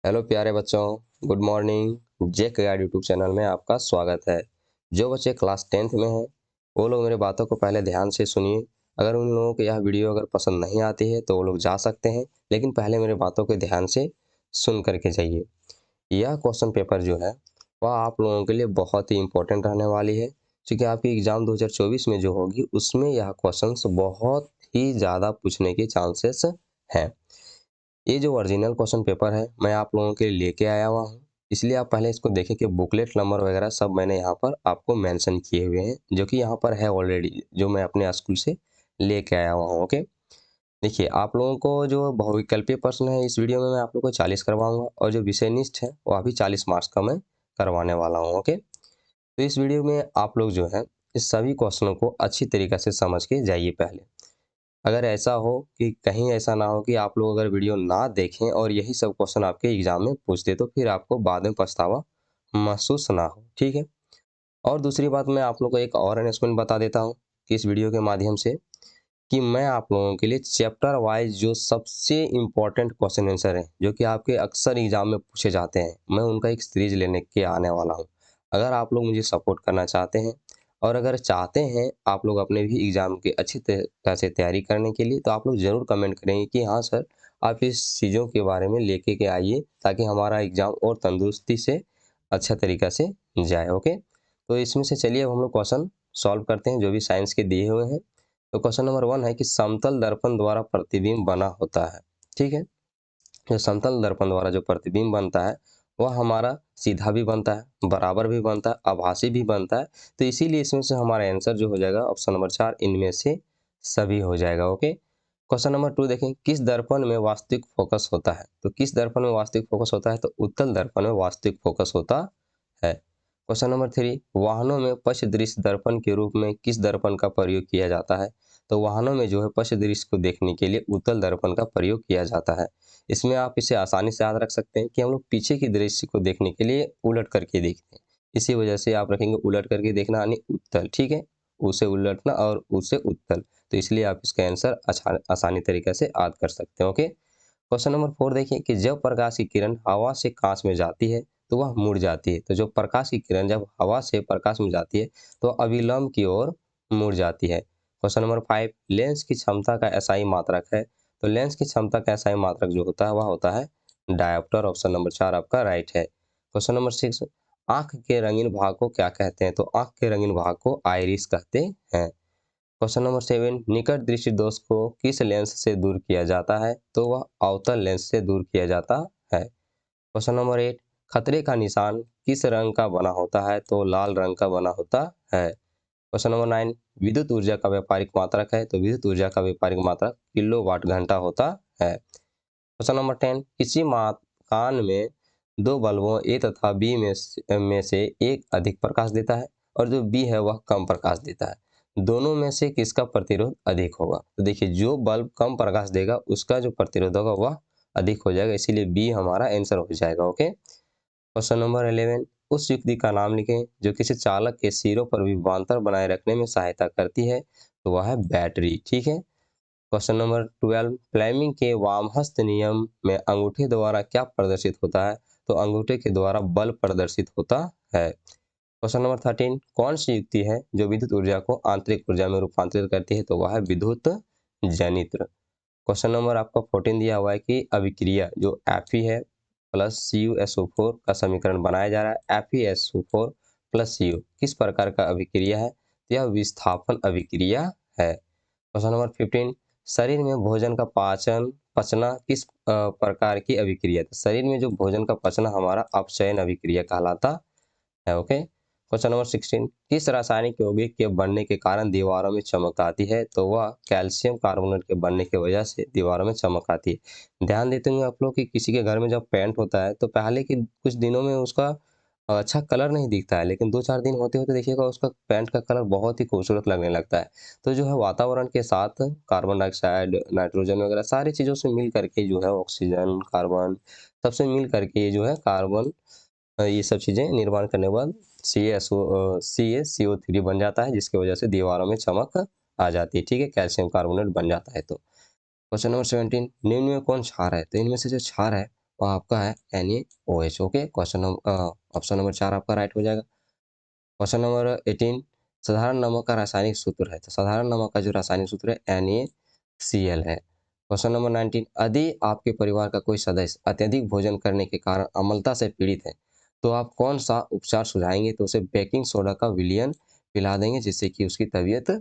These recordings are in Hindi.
हेलो प्यारे बच्चों, गुड मॉर्निंग। जेक गाइड यूट्यूब चैनल में आपका स्वागत है। जो बच्चे क्लास 10th में हैं वो लोग मेरे बातों को पहले ध्यान से सुनिए। अगर उन लोगों को यह वीडियो अगर पसंद नहीं आती है तो वो लोग जा सकते हैं, लेकिन पहले मेरे बातों को ध्यान से सुन करके जाइए। यह क्वेश्चन पेपर जो है वह आप लोगों के लिए बहुत ही इम्पोर्टेंट रहने वाली है, क्योंकि आपकी एग्ज़ाम 2024 में जो होगी उसमें यह क्वेश्चन बहुत ही ज़्यादा पूछने के चांसेस हैं। ये जो ओरिजिनल क्वेश्चन पेपर है मैं आप लोगों के लिए लेके आया हुआ हूँ, इसलिए आप पहले इसको देखें कि बुकलेट नंबर वगैरह सब मैंने यहाँ पर आपको मेंशन किए हुए हैं, जो कि यहाँ पर है ऑलरेडी, जो मैं अपने स्कूल से लेके आया हुआ हूँ। ओके, देखिए आप लोगों को जो बहुविकल्पीय प्रश्न है इस वीडियो में मैं आप लोगों को 40 करवाऊंगा, और जो विषयनिष्ठ है वह भी 40 मार्क्स का मैं करवाने वाला हूँ। ओके, तो इस वीडियो में आप लोग जो है इस सभी क्वेश्चनों को अच्छी तरीके से समझ के जाइए। पहले अगर ऐसा हो कि कहीं ऐसा ना हो कि आप लोग अगर वीडियो ना देखें और यही सब क्वेश्चन आपके एग्जाम में पूछते, तो फिर आपको बाद में पछतावा महसूस ना हो। ठीक है, और दूसरी बात मैं आप लोग को एक और अनाउंसमेंट बता देता हूँ कि इस वीडियो के माध्यम से कि मैं आप लोगों के लिए चैप्टर वाइज जो सबसे इम्पोर्टेंट क्वेश्चन आंसर है जो कि आपके अक्सर एग्जाम में पूछे जाते हैं, मैं उनका एक सीरीज लेने के आने वाला हूँ। अगर आप लोग मुझे सपोर्ट करना चाहते हैं और अगर चाहते हैं आप लोग अपने भी एग्जाम की अच्छी तरह से तैयारी करने के लिए, तो आप लोग ज़रूर कमेंट करेंगे कि हाँ सर, आप इस चीज़ों के बारे में लेके के आइए ताकि हमारा एग्ज़ाम और तंदुरुस्ती से अच्छा तरीका से जाए। ओके, तो इसमें से चलिए अब हम लोग क्वेश्चन सॉल्व करते हैं जो भी साइंस के दिए हुए हैं। तो क्वेश्चन नंबर 1 है कि समतल दर्पण द्वारा प्रतिबिंब बना होता है। ठीक है, जो समतल दर्पण द्वारा जो प्रतिबिंब बनता है वह हमारा सीधा भी बनता है, बराबर भी बनता है, आभासी भी बनता है। तो इसीलिए इसमें से हमारा आंसर जो हो जाएगा ऑप्शन नंबर 4, इनमें से सभी हो जाएगा। ओके, क्वेश्चन नंबर 2 देखें, किस दर्पण में वास्तविक फोकस होता है। तो किस दर्पण में वास्तविक फोकस होता है, तो उत्तल दर्पण में वास्तविक फोकस होता है। क्वेश्चन नंबर 3, वाहनों में पश्च दृश्य दर्पण के रूप में किस दर्पण का प्रयोग किया जाता है। तो वाहनों में जो है पश्च दृश्य को देखने के लिए उत्तल दर्पण का प्रयोग किया जाता है। इसमें आप इसे आसानी से याद रख सकते हैं कि हम लोग पीछे की दृश्य को देखने के लिए उलट करके देखते हैं, इसी वजह से आप रखेंगे उलट करके देखना यानी उत्तल। ठीक है, उसे उलटना और उसे उत्तल, तो इसलिए आप इसका आंसर आसानी तरीके से याद कर सकते हैं। ओके, क्वेश्चन नंबर 4 देखिए कि जब प्रकाश की किरण हवा से कांच में जाती है तो वह मुड़ जाती है। तो जो प्रकाश की किरण जब हवा से प्रकाश में जाती है तो अविलंब की ओर मुड़ जाती है। क्वेश्चन नंबर 5, लेंस की क्षमता का एसआई मात्रक है। तो लेंस की क्षमता का एसआई मात्रक जो होता है वह होता है डायोप्टर। ऑप्शन नंबर 4 आपका राइट है। क्वेश्चन नंबर 6, आंख के रंगीन भाग को क्या कहते हैं। तो आंख के रंगीन भाग को आइरिस कहते हैं। क्वेश्चन नंबर 7, निकट दृष्टि दोष को किस लेंस से दूर किया जाता है। तो वह अवतल लेंस से दूर किया जाता है। क्वेश्चन नंबर 8, खतरे का निशान किस रंग का बना होता है। तो लाल रंग का बना होता है। क्वेश्चन नंबर 9, विद्युत ऊर्जा का व्यापारिक मात्रक है। तो विद्युत ऊर्जा का व्यापारिक मात्रक किलोवाट घंटा होता है। क्वेश्चन नंबर 10, किसी मकान में दो बल्बों ए तथा बी में से एक अधिक प्रकाश देता है और जो बी है वह कम प्रकाश देता है। दोनों में से किसका प्रतिरोध अधिक होगा। तो देखिए जो बल्ब कम प्रकाश देगा उसका जो प्रतिरोध होगा वह अधिक हो जाएगा, इसीलिए बी हमारा आंसर हो जाएगा। ओके, क्वेश्चन नंबर 11, उस युक्ति का नाम लिखें जो किसी चालक के सिरों पर विभवांतर बनाए रखने में सहायता करती है। तो वह है बैटरी। ठीक है, क्वेश्चन नंबर 12, फ्लेमिंग के वामहस्त नियम में अंगूठे द्वारा क्या प्रदर्शित होता है। तो अंगूठे के द्वारा बल प्रदर्शित होता है। क्वेश्चन नंबर 13, कौन सी युक्ति है जो विद्युत ऊर्जा को आंतरिक ऊर्जा में रूपांतरित करती है। तो वह है विद्युत जनित्र। क्वेश्चन नंबर आपका 14 दिया हुआ है कि अभिक्रिया जो Fe है प्लस CuSO4 का समीकरण बनाया जा रहा है। FeSO4 प्लस Cu किस प्रकार का अभिक्रिया है। तो यह विस्थापन अभिक्रिया है। क्वेश्चन नंबर 15, शरीर में भोजन का पचना किस प्रकार की अभिक्रिया है। तो शरीर में जो भोजन का पचना हमारा अपचयन अभिक्रिया कहलाता है। ओके, क्वेश्चन नंबर 16, किस रासायनिक यौगिक के बनने के कारण दीवारों में चमक आती है। तो वह कैल्शियम कार्बोनेट के बनने की वजह से दीवारों में चमक आती है। ध्यान देते होंगे आप लोग कि किसी के घर में जब पेंट होता है तो पहले के कुछ दिनों में उसका अच्छा कलर नहीं दिखता है, लेकिन 2-4 दिन होते होते देखिएगा उसका पेंट का कलर बहुत ही खूबसूरत लगने लगता है। तो जो है वातावरण के साथ कार्बन डाइऑक्साइड, नाइट्रोजन वगैरह सारी चीज़ों से मिल करके जो है ऑक्सीजन, कार्बन सबसे मिल करके ये जो है कार्बन ये सब चीज़ें निर्माण करने के बाद CaCO3 बन जाता है, जिसकी वजह से दीवारों में चमक आ जाती है। ठीक है, कैल्शियम कार्बोनेट बन जाता है। तो क्वेश्चन नंबर 17, निम्न में कौन क्षार है। तो इनमें से जो क्षार है वो आपका है NaOH। ओके, ऑप्शन नंबर 4 आपका राइट हो जाएगा। क्वेश्चन नंबर 18, साधारण नमक का रासायनिक सूत्र है। तो साधारण नमक का जो रासायनिक सूत्र है NaCl है। क्वेश्चन नंबर 19, यदि आपके परिवार का कोई सदस्य अत्यधिक भोजन करने के कारण अम्लता से पीड़ित है तो आप कौन सा उपचार सुझाएंगे? तो उसे बेकिंग सोडा का विलयन पिला देंगे जिससे कि उसकी तबीयत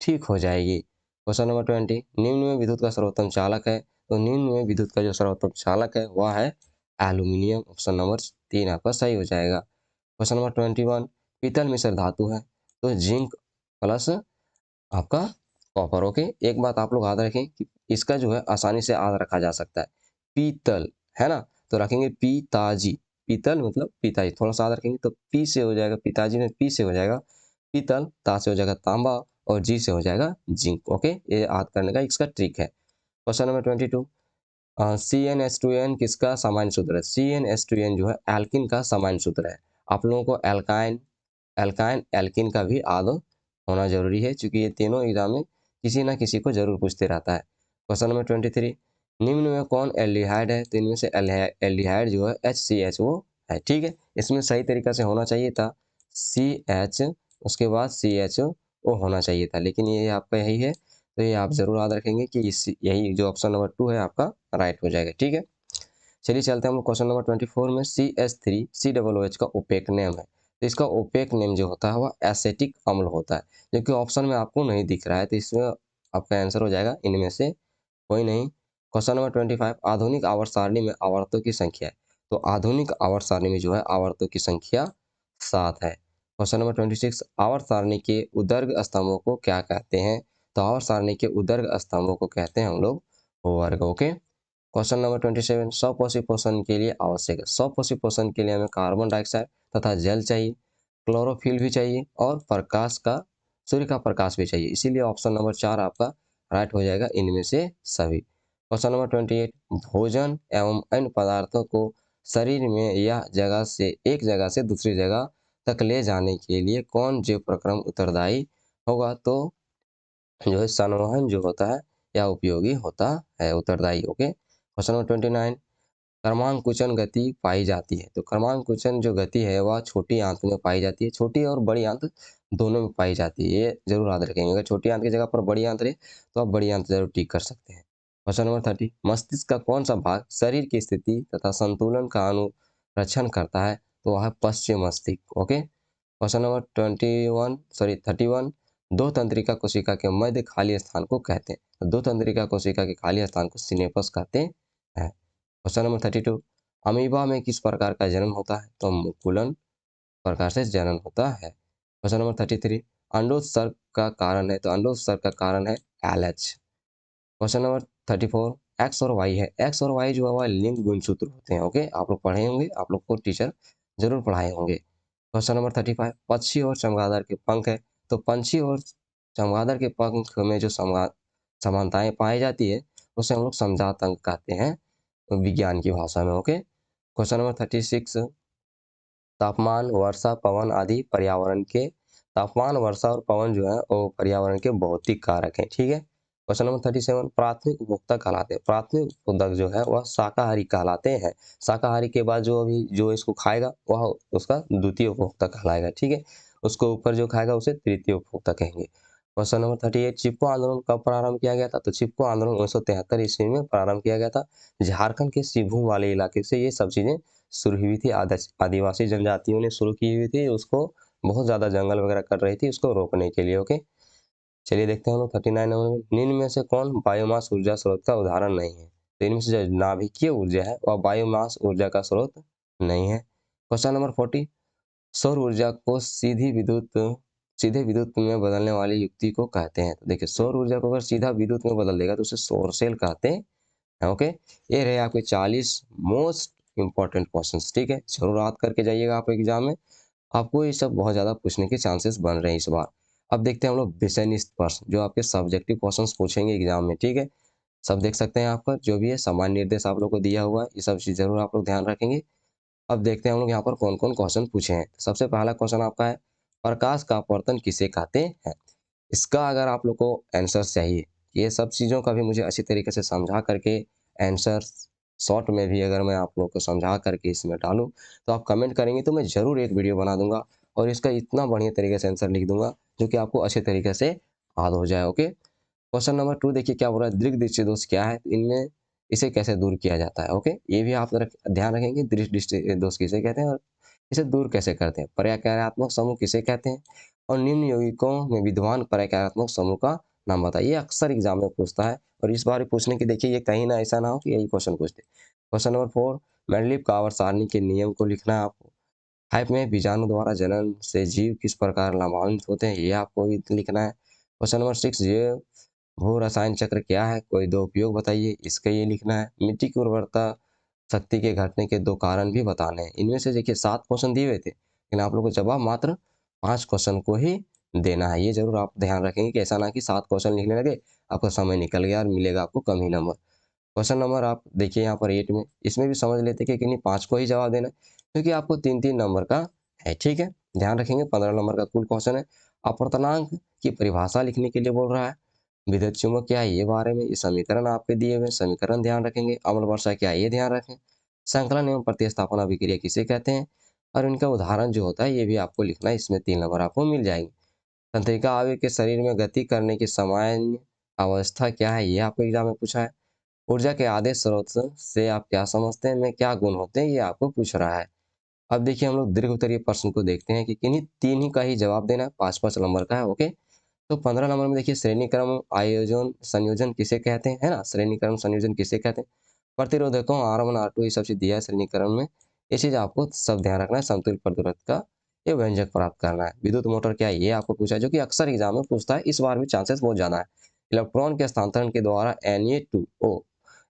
ठीक हो जाएगी। क्वेश्चन नंबर 20, निम्न में विद्युत का सर्वोत्तम चालक है। तो निम्न में विद्युत का जो सर्वोत्तम चालक है वह है एल्यूमिनियम। ऑप्शन नंबर 3 आपका सही हो जाएगा। क्वेश्चन नंबर 21, पीतल मिश्र धातु है तो जिंक प्लस आपका कॉपर। ओके, एक बात आप लोग याद रखें कि इसका जो है आसानी से याद रखा जा सकता है, पीतल है ना, तो रखेंगे पिताजी। पीतल मतलब पिताजी, थोड़ा सा याद रखेंगे तो पी से हो जाएगा, पिताजी में पी से हो जाएगा पीतल, ता से हो जाएगा तांबा और जी से हो जाएगा जिंक। ओके, ये याद करने का इसका ट्रिक है। क्वेश्चन नंबर 22, CnH2n किसका सामान्य सूत्र है? CnH2n जो है एल्किन का सामान्य सूत्र है। आप लोगों को एल्काइन एल्काइन एल्किन का भी याद होना जरूरी है क्योंकि ये तीनों एग्जाम में किसी ना किसी को जरूर पूछते रहता है। क्वेश्चन नंबर 23, निम्न में कौन एल्डिहाइड है? तो इनमें से एल्डिहाइड जो है HCHO है। ठीक है, इसमें सही तरीका से होना चाहिए था CH, उसके बाद CHO होना चाहिए था, लेकिन ये आपका यही है। तो ये आप जरूर याद रखेंगे कि इस यही जो ऑप्शन नंबर 2 है आपका राइट हो जाएगा। ठीक है, चलिए चलते हैं हम क्वेश्चन नंबर 24 में। CH3COOH का ओपेक नेम है। तो इसका ओपेक नेम जो होता है वह एसेटिक अम्ल होता है, जो कि ऑप्शन में आपको नहीं दिख रहा है। तो इसमें आपका आंसर हो जाएगा इनमें से कोई नहीं। क्वेश्चन नंबर 25, आधुनिक आवर्त सारणी में आवर्तों की संख्या है। तो आधुनिक आवर्त सारणी में जो है आवर्तों की संख्या 7 है। क्वेश्चन नंबर 26, आवर्त सारणी के उदर्ग स्तंभों को क्या कहते हैं? तो आवर्त सारणी के उदर्ग स्तंभों को कहते हैं हम लोग वर्ग। ओके, क्वेश्चन नंबर 27, स्वपोषी पोषण के लिए आवश्यक है। स्वपोषी पोषण के लिए हमें कार्बन डाइऑक्साइड तथा जल चाहिए, क्लोरोफिल भी चाहिए और प्रकाश का, सूर्य का प्रकाश भी चाहिए। इसीलिए ऑप्शन नंबर 4 आपका राइट हो जाएगा इनमें से सभी। क्वेश्चन नंबर 28, भोजन एवं अन्य पदार्थों को शरीर में या जगह से एक जगह से दूसरी जगह तक ले जाने के लिए कौन जीव प्रक्रम उत्तरदायी होगा? तो जो है संवहन जो होता है या उपयोगी होता है, उत्तरदायी। ओके, क्वेश्चन नंबर 29, क्रमांकुचन गति पाई जाती है। तो क्रमांकुचन जो गति है वह छोटी आंत में पाई जाती है, छोटी और बड़ी आंत दोनों में पाई जाती है। ये जरूर याद रखेंगे, अगर छोटी आंत की जगह पर बड़ी आंत रहे तो आप बड़ी आंत जरूर टिक कर सकते हैं। क्वेश्चन नंबर 30, मस्तिष्क का कौन सा भाग शरीर की स्थिति तथा संतुलन का अनुरक्षण करता है? तो वह है पश्चिम मस्तिष्क। ओके, क्वेश्चन नंबर 31, दो तंत्रिका कोशिका के मध्य खाली स्थान को कहते हैं। तो दो तंत्रिका कोशिका के खाली स्थान को सिनेपस कहते हैं। क्वेश्चन नंबर 32, अमीबा में किस प्रकार का जनन होता है? तो मुकुलन प्रकार से जनन होता है। क्वेश्चन नंबर 33, अंडोत्सर्ग का कारण है। तो अंडोत्सर्ग का कारण है LH। क्वेश्चन नंबर 34, एक्स और वाई है। एक्स और वाई जो है वह लिंग गुणसूत्र होते हैं। ओके, आप लोग पढ़े होंगे, आप लोग को टीचर जरूर पढ़ाए होंगे। क्वेश्चन नंबर 35, पक्षी और चमगादड़ के पंख है। तो पंछी और चमगादड़ के पंख में जो समानताएं पाई जाती है उसे हम लोग समझात अंक कहते हैं विज्ञान की भाषा में। ओके, क्वेश्चन नंबर 36, तापमान, वर्षा, पवन आदि पर्यावरण के, तापमान, वर्षा और पवन जो है वो पर्यावरण के भौतिक कारक हैं। ठीक है, क्वेश्चन नंबर 37, प्राथमिक उपभोक्ता कहलाते हैं। प्राथमिक उपभोक्ता जो है वह शाकाहारी कहलाते हैं। शाकाहारी के बाद जो अभी जो इसको खाएगा वह उसका द्वितीय उपभोक्ता कहलाएगा। ठीक है, उसको ऊपर जो खाएगा उसे तृतीय उपभोक्ता कहेंगे। क्वेश्चन नंबर 38, चिपको आंदोलन कब प्रारंभ किया गया था? तो चिपको आंदोलन 1973 ईस्वी में प्रारंभ किया गया था। झारखंड के सिभूम वाले इलाके से ये सब चीजें शुरू हुई थी। आदिवासी जनजातियों ने शुरू की हुई थी उसको, बहुत ज्यादा जंगल वगैरह कर रही थी उसको रोकने के लिए। ओके, चलिए देखते हैं हम लोग 39 नंबर में, निम्न में से कौन बायोमास ऊर्जा स्रोत का उदाहरण नहीं है? तो इनमें से जो नाभिकीय ऊर्जा है वह बायोमास ऊर्जा का स्रोत नहीं है। क्वेश्चन नंबर 40, सौर ऊर्जा को सीधे विद्युत में बदलने वाली युक्ति को कहते हैं। तो देखिए, सौर ऊर्जा को अगर सीधा विद्युत में बदल देगा तो उसे सौर सेल कहते हैं। ओके, ये रहे आपके 40 मोस्ट इंपॉर्टेंट क्वेश्चंस। ठीक है, जरूर याद करके जाइएगा आप एग्जाम में, आपको ये सब बहुत ज्यादा पूछने के चांसेस बन रहे हैं इस बार। अब देखते हैं हम लोग विषयनिष्ठ प्रश्न, जो आपके सब्जेक्टिव क्वेश्चंस पूछेंगे एग्जाम में। ठीक है, सब देख सकते हैं आप पर जो भी है सामान्य निर्देश आप लोग को दिया हुआ है, ये सब चीज जरूर आप लोग ध्यान रखेंगे। अब देखते हैं हम लोग यहाँ पर कौन कौन क्वेश्चन पूछे हैं। सबसे पहला क्वेश्चन आपका है, प्रकाश का अपवर्तन किसे कहते हैं? इसका अगर आप लोग को आंसर चाहिए, ये सब चीज़ों का भी मुझे अच्छी तरीके से समझा करके आंसर शॉर्ट में भी अगर मैं आप लोगों को समझा करके इसमें डालूँ तो आप कमेंट करेंगे तो मैं ज़रूर एक वीडियो बना दूंगा और इसका इतना बढ़िया तरीके से आंसर लिख दूंगा जो कि आपको अच्छे तरीके से याद हो जाए। ओके, क्वेश्चन नंबर 2 देखिए क्या बोल रहा है, दीर्घ दृष्टि दोष क्या है, इनमें इसे कैसे दूर किया जाता है। ओके, ये भी आप ध्यान रखेंगे, दृष्टि दृष्टि दोष किसे कहते हैं और इसे दूर कैसे करते हैं, पर्यायकारात्मक समूह किसे कहते हैं, और निम्न यौगिकों में विद्यमान पर्यायकारात्मक समूह का नाम बताइए। ये अक्सर एग्जाम में पूछता है और इस बार पूछने की देखिए, ये कहीं ना ऐसा ना हो कि यही क्वेश्चन पूछते। क्वेश्चन नंबर 4, मेंडलीव का आवर्त सारणी के नियम को लिखना है आपको। हाइप में बीजाणु द्वारा जनन से जीव किस प्रकार लाभान्वित होते हैं, ये आपको भी लिखना है। क्वेश्चन नंबर 6, ये भू रसायन चक्र क्या है, कोई दो उपयोग बताइए, इसका ये लिखना है। मिट्टी की उर्वरता शक्ति के घटने के दो कारण भी बताने हैं। इनमें से देखिए 7 क्वेश्चन दिए हुए थे, लेकिन आप लोग को जवाब मात्र 5 क्वेश्चन को ही देना है। ये जरूर आप ध्यान रखेंगे कि ऐसा ना कि 7 क्वेश्चन लिखने लगे, आपका समय निकल गया और मिलेगा आपको कम ही नंबर। क्वेश्चन नंबर आप देखिए यहाँ पर 8 में, इसमें भी समझ लेते कि किन्हीं 5 को ही जवाब देना है, क्योंकि आपको 3-3 नंबर का है। ठीक है, ध्यान रखेंगे 15 नंबर का कुल क्वेश्चन है। अपर्तनांक की परिभाषा लिखने के लिए बोल रहा है। विद्युत चुम्बक क्या है ये बारे में, ये समीकरण आपके दिए हुए समीकरण ध्यान रखेंगे। अम्ल वर्षा क्या है ये ध्यान रखें। संकलन एवं प्रतिस्थापन अभिक्रिया किसे कहते हैं, और इनका उदाहरण जो होता है ये भी आपको लिखना है। इसमें 3 नंबर आपको मिल जाएंगे। तंत्रिका आवेग के शरीर में गति करने की सामान्य अवस्था क्या है, ये आपको एग्जाम में पूछा है। ऊर्जा के आदेश स्रोत से आप क्या समझते हैं, में क्या गुण होते हैं, ये आपको पूछ रहा है। अब देखिए हम लोग दीर्घ उत्तरीय प्रश्न को देखते हैं कि किन्हीं 3 ही का ही जवाब देना है, 5-5 नंबर का है। ओके, तो 15 नंबर में देखिए श्रेणी क्रम आयोजन संयोजन किसे कहते हैं, है ना, श्रेणी क्रम संयोजन किसे कहते हैं। प्रतिरोधकों R1 R2 ये सब चीज दिया है श्रेणी क्रम में, ये चीज आपको सब ध्यान रखना है। समतुल्य प्रतिरोध का ये व्यंजक प्राप्त करना है। विद्युत मोटर क्या है ये आपको पूछा है, जो कि अक्सर एग्जाम में पूछता है, इस बार भी चांसेस बहुत ज्यादा है। इलेक्ट्रॉन के हस्तांतरण के द्वारा Na2O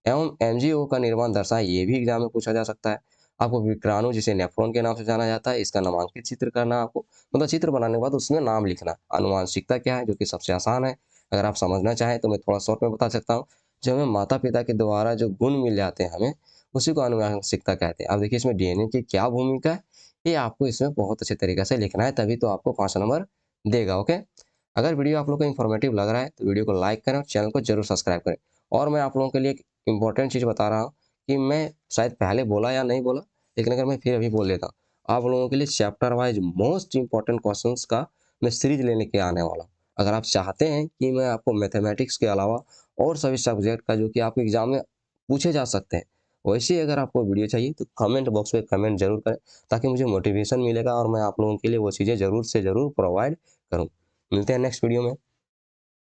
एवं MgO का निर्माण दर्शाए, ये भी एग्जाम में पूछा जा सकता है। आपको विक्राणु जिसे नेफ्रॉन के नाम से जाना जाता है, इसका नामांकित चित्र करना है आपको, मतलब चित्र बनाने के बाद उसमें नाम लिखना। आनुवांशिकता क्या है, जो कि सबसे आसान है, अगर आप समझना चाहें तो मैं थोड़ा शॉर्ट में बता सकता हूँ। जो हमें माता पिता के द्वारा जो गुण मिल जाते हैं हमें, उसी को आनुवांशिकता कहते हैं। अब देखिए इसमें DNA की क्या भूमिका है, ये आपको इसमें बहुत अच्छे तरीके से लिखना है, तभी तो आपको 5 नंबर देगा। ओके, अगर वीडियो आप लोग को इन्फॉर्मेटिव लग रहा है तो वीडियो को लाइक करें और चैनल को जरूर सब्सक्राइब करें। और मैं आप लोगों के लिए एक इंपॉर्टेंट चीज़ बता रहा हूँ कि मैं शायद पहले बोला या नहीं बोला, लेकिन अगर मैं फिर अभी बोल देता हूँ, आप लोगों के लिए chapter wise most important questions का मैं सीरीज लेने के आने वाला हूँ। अगर आप चाहते हैं कि मैं आपको मैथमेटिक्स के अलावा और सभी सब्जेक्ट का जो कि आपके एग्जाम में पूछे जा सकते हैं, वैसे ही अगर आपको वीडियो चाहिए तो कमेंट बॉक्स में कमेंट जरूर करें, ताकि मुझे मोटिवेशन मिलेगा और मैं आप लोगों के लिए वो चीज़ें ज़रूर से ज़रूर प्रोवाइड करूँ। मिलते हैं नेक्स्ट वीडियो में।